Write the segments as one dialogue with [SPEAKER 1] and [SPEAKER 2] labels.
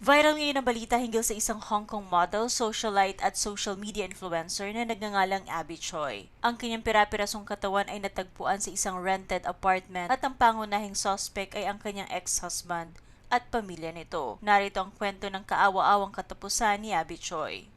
[SPEAKER 1] Viral ngayon ang balita hinggil sa isang Hong Kong model, socialite at social media influencer na nagngangalang Abby Choi. Ang kanyang pira-pirasong katawan ay natagpuan sa isang rented apartment at ang pangunahing suspect ay ang kanyang ex-husband at pamilya nito. Narito ang kwento ng kaawa-awang katapusan ni Abby Choi.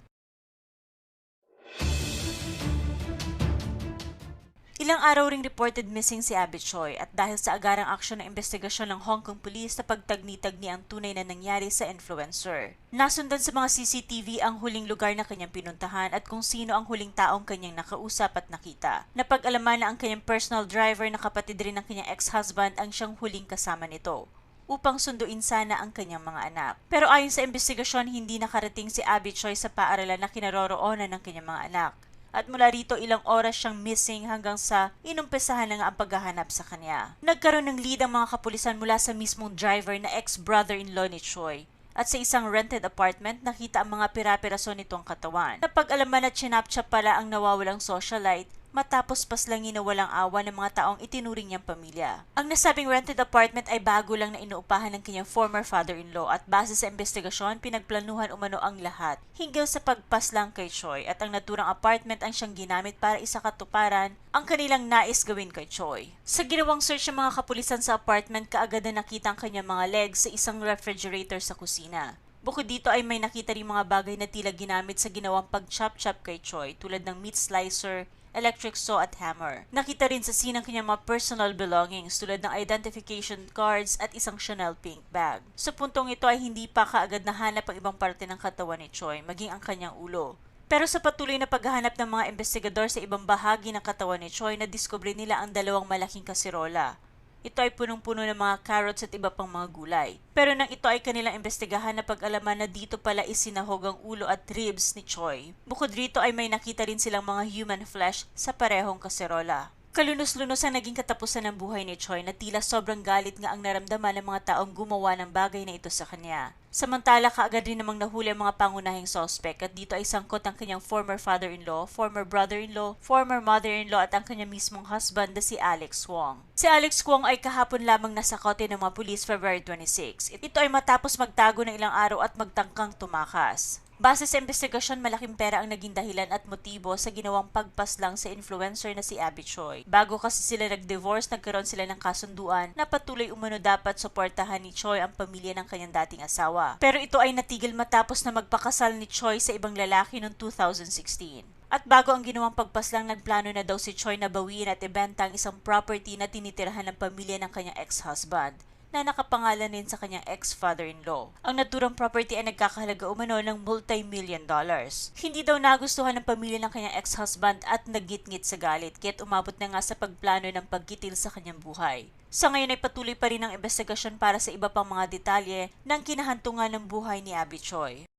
[SPEAKER 1] Ilang araw ring reported missing si Abby Choi at dahil sa agarang aksyon ng investigasyon ng Hong Kong Police na pagtagni-tagni ang tunay na nangyari sa influencer. Nasundan sa mga CCTV ang huling lugar na kanyang pinuntahan at kung sino ang huling taong kanyang nakausap at nakita. Napag-alaman na ang kanyang personal driver na kapatid rin ng kanyang ex-husband ang siyang huling kasama nito upang sunduin sana ang kanyang mga anak. Pero ayon sa investigasyon, hindi nakarating si Abby Choi sa paaralan na kinaroroonan ng kanyang mga anak. At mula rito ilang oras siyang missing hanggang sa inumpisahan na nga ang paghahanap sa kanya. Nagkaroon ng lead ang mga kapulisan mula sa mismong driver na ex-brother-in-law ni Choi. At sa isang rented apartment, nakita ang mga pira-piraso nitong katawan. Napag-alaman at chinapchap pala ang nawawalang socialite matapos paslangin na walang awa ng mga taong itinuring niyang pamilya. Ang nasabing rented apartment ay bago lang na inuupahan ng kanyang former father-in-law at base sa investigasyon, pinagplanuhan umano ang lahat hinggil sa pagpaslang kay Choi at ang naturang apartment ang siyang ginamit para isakatuparan ang kanilang nais gawin kay Choi. Sa ginawang search ng mga kapulisan sa apartment, kaagad na nakita ang kanyang mga legs sa isang refrigerator sa kusina. Bukod dito ay may nakita rin mga bagay na tila ginamit sa ginawang pag-chop-chop kay Choi tulad ng meat slicer, electric saw at hammer. Nakita rin sa scene ang kanyang mga personal belongings tulad ng identification cards at isang Chanel pink bag. Sa puntong ito ay hindi pa kaagad nahanap ang ibang parte ng katawan ni Choi, maging ang kanyang ulo. Pero sa patuloy na paghahanap ng mga investigador sa ibang bahagi ng katawan ni Choi, nadiskubre nila ang dalawang malaking kasirola. Ito ay punong-puno ng mga carrots at iba pang mga gulay. Pero nang ito ay kanilang investigahan na pag-alaman na dito pala isinahog ang ulo at ribs ni Choi. Bukod rito ay may nakita rin silang mga human flesh sa parehong kaserola. Kalunos-lunos ang naging katapusan ng buhay ni Choi na tila sobrang galit nga ang naramdaman ng mga taong gumawa ng bagay na ito sa kanya. Samantala, kaagad rin namang nahuli ang mga pangunahing suspect at dito ay sangkot ang kanyang former father-in-law, former brother-in-law, former mother-in-law at ang kanyang mismong husband na si Alex Wong. Si Alex Wong ay kahapon lamang nasakote ng mga pulis February 26. Ito ay matapos magtago ng ilang araw at magtangkang tumakas. Base sa investigasyon, malaking pera ang naging dahilan at motibo sa ginawang pagpaslang sa influencer na si Abby Choi. Bago kasi sila nag-divorce, nagkaroon sila ng kasunduan na patuloy umano dapat suportahan ni Choi ang pamilya ng kanyang dating asawa. Pero ito ay natigil matapos na magpakasal ni Choi sa ibang lalaki noong 2016. At bago ang ginawang pagpaslang, nagplano na daw si Choi na bawiin at ibenta ang isang property na tinitirahan ng pamilya ng kanyang ex-husband na nakapangalan din sa kanyang ex-father-in-law. Ang naturang property ay nagkakahalaga umano ng multi-million dollars. Hindi daw nagustuhan ng pamilya ng kanyang ex-husband at nagngit-ngit sa galit, kaya't umabot na nga sa pagplano ng pagkitil sa kanyang buhay. Sa ngayon ay patuloy pa rin ang investigasyon para sa iba pang mga detalye ng kinahantungan ng buhay ni Abby Choi.